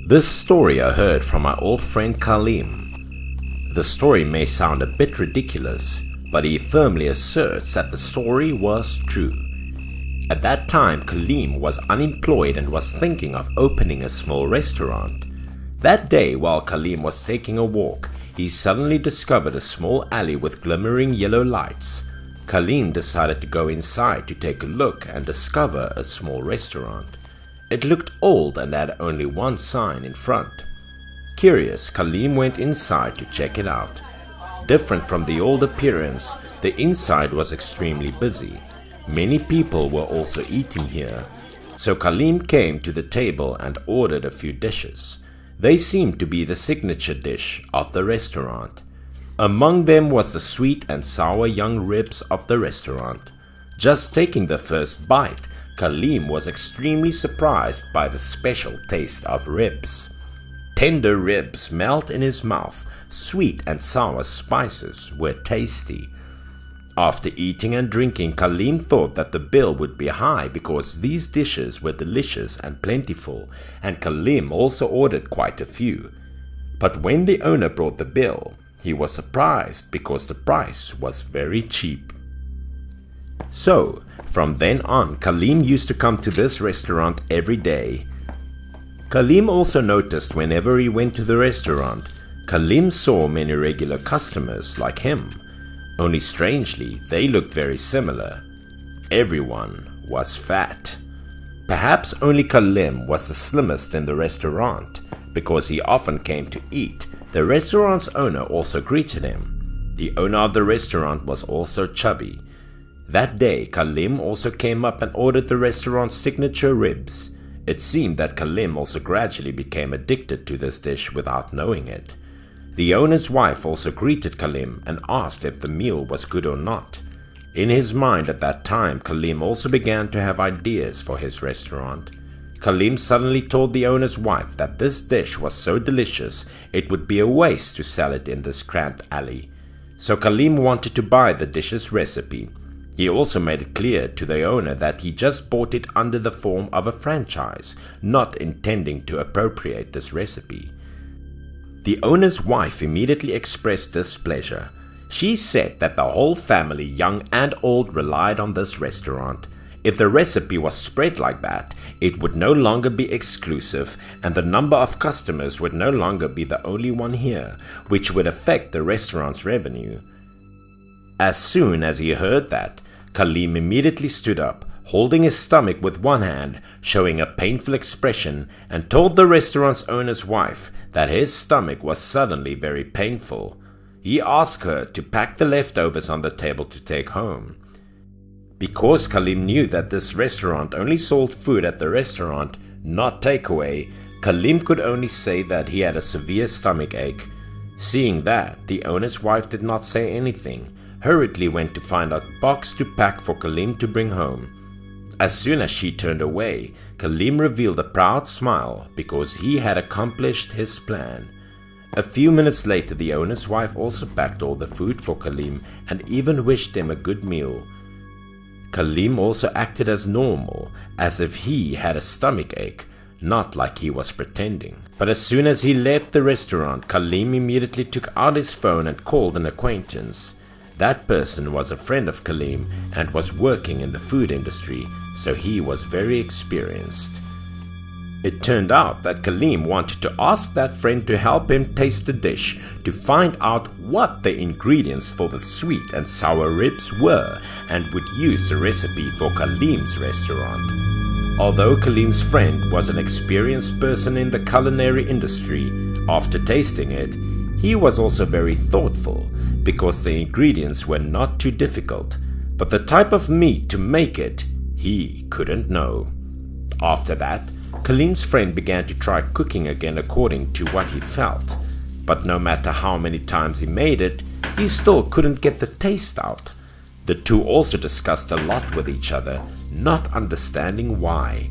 This story I heard from my old friend Kaleem. The story may sound a bit ridiculous, but he firmly asserts that the story was true. At that time, Kaleem was unemployed and was thinking of opening a small restaurant. That day, while Kaleem was taking a walk, he suddenly discovered a small alley with glimmering yellow lights. Kaleem decided to go inside to take a look and discover a small restaurant. It looked old and had only one sign in front. Curious, Kaleem went inside to check it out. Different from the old appearance, the inside was extremely busy. Many people were also eating here. So Kaleem came to the table and ordered a few dishes. They seemed to be the signature dish of the restaurant. Among them was the sweet and sour young ribs of the restaurant. Just taking the first bite, Kaleem was extremely surprised by the special taste of ribs. Tender ribs melt in his mouth, sweet and sour spices were tasty. After eating and drinking, Kaleem thought that the bill would be high because these dishes were delicious and plentiful, and Kaleem also ordered quite a few. But when the owner brought the bill, he was surprised because the price was very cheap. So, from then on, Kaleem used to come to this restaurant every day. Kaleem also noticed whenever he went to the restaurant, Kaleem saw many regular customers like him. Only strangely, they looked very similar. Everyone was fat. Perhaps only Kaleem was the slimmest in the restaurant. Because he often came to eat, the restaurant's owner also greeted him. The owner of the restaurant was also chubby. That day, Kaleem also came up and ordered the restaurant's signature ribs. It seemed that Kaleem also gradually became addicted to this dish without knowing it. The owner's wife also greeted Kaleem and asked if the meal was good or not. In his mind at that time, Kaleem also began to have ideas for his restaurant. Kaleem suddenly told the owner's wife that this dish was so delicious it would be a waste to sell it in this cramped alley. So Kaleem wanted to buy the dish's recipe. He also made it clear to the owner that he just bought it under the form of a franchise, not intending to appropriate this recipe. The owner's wife immediately expressed displeasure. She said that the whole family, young and old, relied on this restaurant. If the recipe was spread like that, it would no longer be exclusive and the number of customers would no longer be the only one here, which would affect the restaurant's revenue. As soon as he heard that, Kaleem immediately stood up, holding his stomach with one hand, showing a painful expression, and told the restaurant's owner's wife that his stomach was suddenly very painful. He asked her to pack the leftovers on the table to take home. Because Kaleem knew that this restaurant only sold food at the restaurant, not takeaway, Kaleem could only say that he had a severe stomach ache. Seeing that, the owner's wife did not say anything, hurriedly went to find a box to pack for Kaleem to bring home. As soon as she turned away, Kaleem revealed a proud smile because he had accomplished his plan. A few minutes later, the owner's wife also packed all the food for Kaleem and even wished him a good meal. Kaleem also acted as normal, as if he had a stomach ache, not like he was pretending. But as soon as he left the restaurant, Kaleem immediately took out his phone and called an acquaintance. That person was a friend of Kaleem and was working in the food industry, so he was very experienced. It turned out that Kaleem wanted to ask that friend to help him taste the dish to find out what the ingredients for the sweet and sour ribs were and would use the recipe for Kaleem's restaurant. Although Kaleem's friend was an experienced person in the culinary industry, after tasting it, he was also very thoughtful because the ingredients were not too difficult, but the type of meat to make it, he couldn't know. After that, Kaleem's friend began to try cooking again according to what he felt, but no matter how many times he made it, he still couldn't get the taste out. The two also discussed a lot with each other, not understanding why.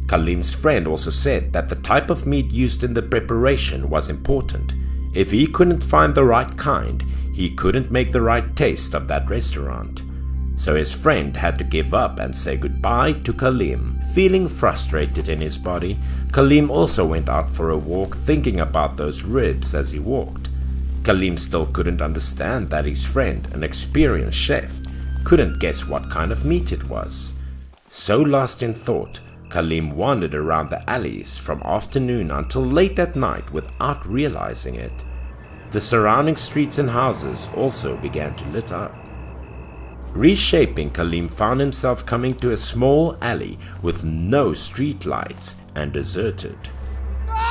Kaleem's friend also said that the type of meat used in the preparation was important. If he couldn't find the right kind, he couldn't make the right taste of that restaurant. so his friend had to give up and say goodbye to Kaleem. Feeling frustrated in his body, Kaleem also went out for a walk, thinking about those ribs as he walked. Kaleem still couldn't understand that his friend, an experienced chef, couldn't guess what kind of meat it was. So lost in thought, Kaleem wandered around the alleys from afternoon until late at night without realizing it. The surrounding streets and houses also began to lit up. Reshaping, Kaleem found himself coming to a small alley with no street lights and deserted.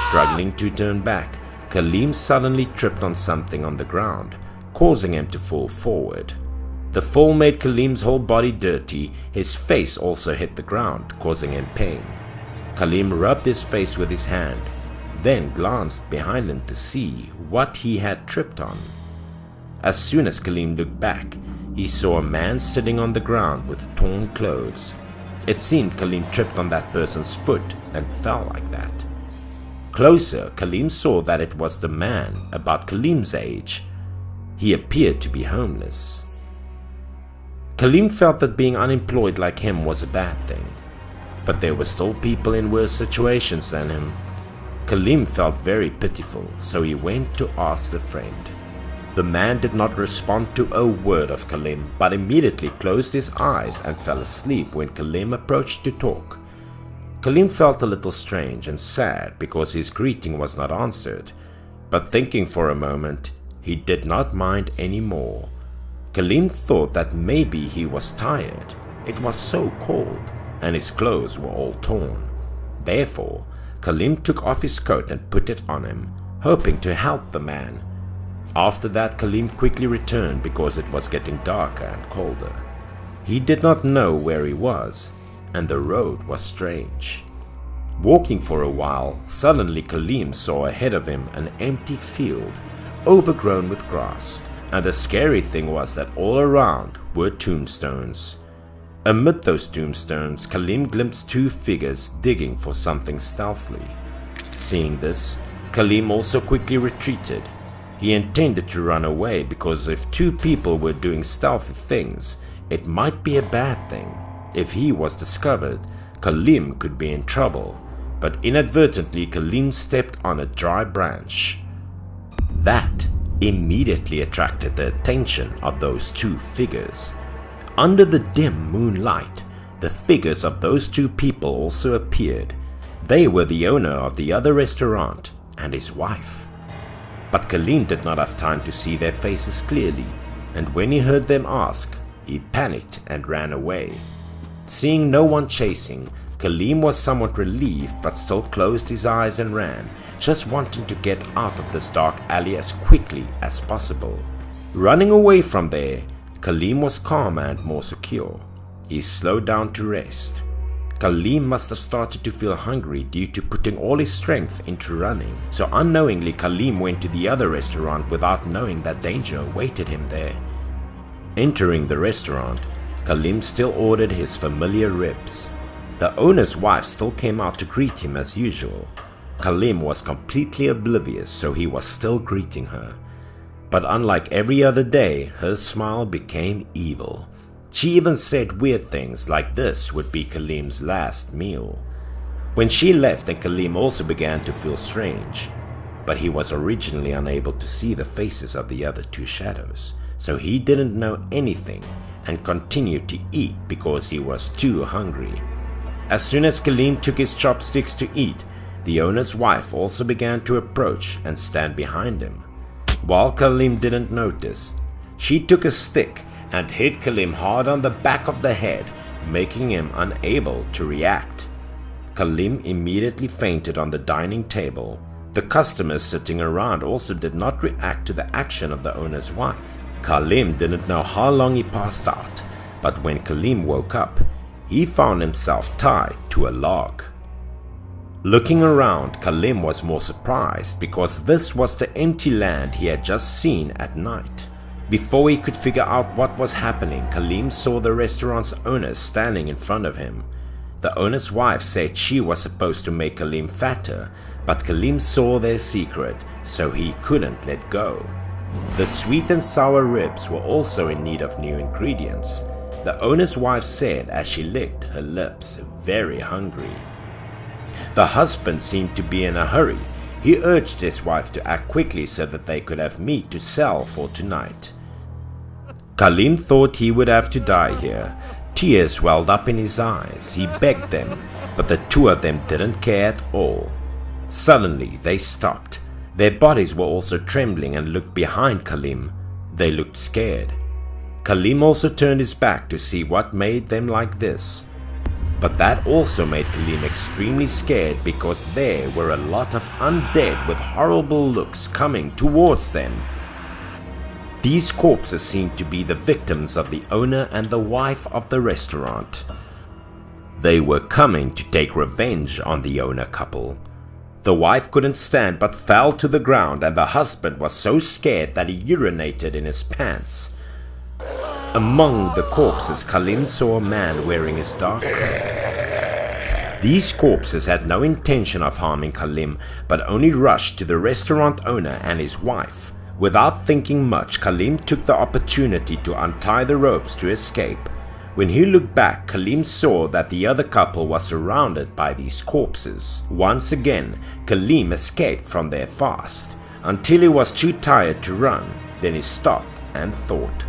Struggling to turn back, Kaleem suddenly tripped on something on the ground, causing him to fall forward. The fall made Kaleem's whole body dirty. His face also hit the ground, causing him pain. Kaleem rubbed his face with his hand, then glanced behind him to see what he had tripped on. As soon as Kaleem looked back, he saw a man sitting on the ground with torn clothes. It seemed Kaleem tripped on that person's foot and fell like that. Closer, Kaleem saw that it was the man about Kaleem's age. He appeared to be homeless. Kaleem felt that being unemployed like him was a bad thing, but there were still people in worse situations than him. Kaleem felt very pitiful, so he went to ask the friend. The man did not respond to a word of Kaleem, but immediately closed his eyes and fell asleep when Kaleem approached to talk. Kaleem felt a little strange and sad because his greeting was not answered, but thinking for a moment, he did not mind anymore. Kaleem thought that maybe he was tired. It was so cold, and his clothes were all torn. Therefore, Kaleem took off his coat and put it on him, hoping to help the man. After that, Kaleem quickly returned because it was getting darker and colder. He did not know where he was, and the road was strange. Walking for a while, suddenly Kaleem saw ahead of him an empty field, overgrown with grass, and the scary thing was that all around were tombstones. Amid those tombstones, Kaleem glimpsed two figures digging for something stealthily. Seeing this, Kaleem also quickly retreated. He intended to run away because if two people were doing stealthy things, it might be a bad thing. If he was discovered, Kaleem could be in trouble, but inadvertently Kaleem stepped on a dry branch. That immediately attracted the attention of those two figures. Under the dim moonlight, the figures of those two people also appeared. They were the owner of the other restaurant and his wife. But Kaleem did not have time to see their faces clearly, and when he heard them ask, he panicked and ran away. Seeing no one chasing, Kaleem was somewhat relieved but still closed his eyes and ran, just wanting to get out of this dark alley as quickly as possible. Running away from there, Kaleem was calmer and more secure. He slowed down to rest. Kaleem must have started to feel hungry due to putting all his strength into running, so unknowingly Kaleem went to the other restaurant without knowing that danger awaited him there. Entering the restaurant, Kaleem still ordered his familiar ribs. The owner's wife still came out to greet him as usual. Kaleem was completely oblivious, so he was still greeting her. But unlike every other day, her smile became evil. She even said weird things like this would be Kaleem's last meal. When she left, and Kaleem also began to feel strange, but he was originally unable to see the faces of the other two shadows, so he didn't know anything and continued to eat because he was too hungry. As soon as Kaleem took his chopsticks to eat, the owner's wife also began to approach and stand behind him. While Kaleem didn't notice, she took a stick and hit Kaleem hard on the back of the head, making him unable to react. Kaleem immediately fainted on the dining table. The customers sitting around also did not react to the action of the owner's wife. Kaleem didn't know how long he passed out, but when Kaleem woke up, he found himself tied to a log. Looking around, Kaleem was more surprised because this was the empty land he had just seen at night. Before he could figure out what was happening, Kaleem saw the restaurant's owner standing in front of him. The owner's wife said she was supposed to make Kaleem fatter, but Kaleem saw their secret, so he couldn't let go. The sweet and sour ribs were also in need of new ingredients, the owner's wife said as she licked her lips, very hungry. The husband seemed to be in a hurry. He urged his wife to act quickly so that they could have meat to sell for tonight. Khalim thought he would have to die here. Tears welled up in his eyes. He begged them, but the two of them didn't care at all. Suddenly they stopped. Their bodies were also trembling and looked behind Khalim. They looked scared. Khalim also turned his back to see what made them like this. But that also made Khalim extremely scared because there were a lot of undead with horrible looks coming towards them. These corpses seemed to be the victims of the owner and the wife of the restaurant. They were coming to take revenge on the owner couple. The wife couldn't stand but fell to the ground, and the husband was so scared that he urinated in his pants. Among the corpses, Khalim saw a man wearing his dark coat. These corpses had no intention of harming Khalim, but only rushed to the restaurant owner and his wife. Without thinking much, Khalim took the opportunity to untie the ropes to escape. When he looked back, Khalim saw that the other couple was surrounded by these corpses. Once again, Khalim escaped from there fast, until he was too tired to run. Then he stopped and thought.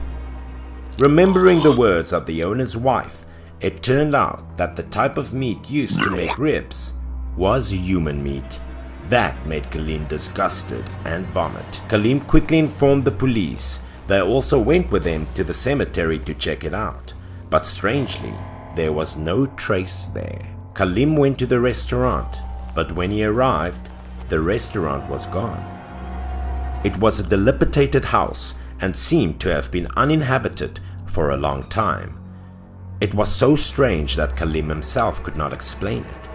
Remembering the words of the owner's wife, it turned out that the type of meat used to make ribs was human meat. That made Khalim disgusted and vomit. Khalim quickly informed the police. They also went with him to the cemetery to check it out. But strangely, there was no trace there. Khalim went to the restaurant, but when he arrived, the restaurant was gone. It was a dilapidated house and seemed to have been uninhabited for a long time. It was so strange that Khalim himself could not explain it.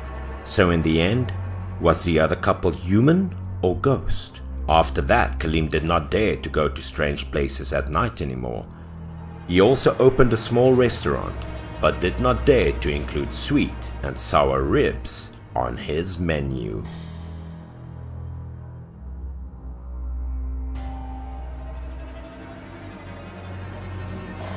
So in the end, was the other couple human or ghost? After that, Khalim did not dare to go to strange places at night anymore. He also opened a small restaurant, but did not dare to include sweet and sour ribs on his menu.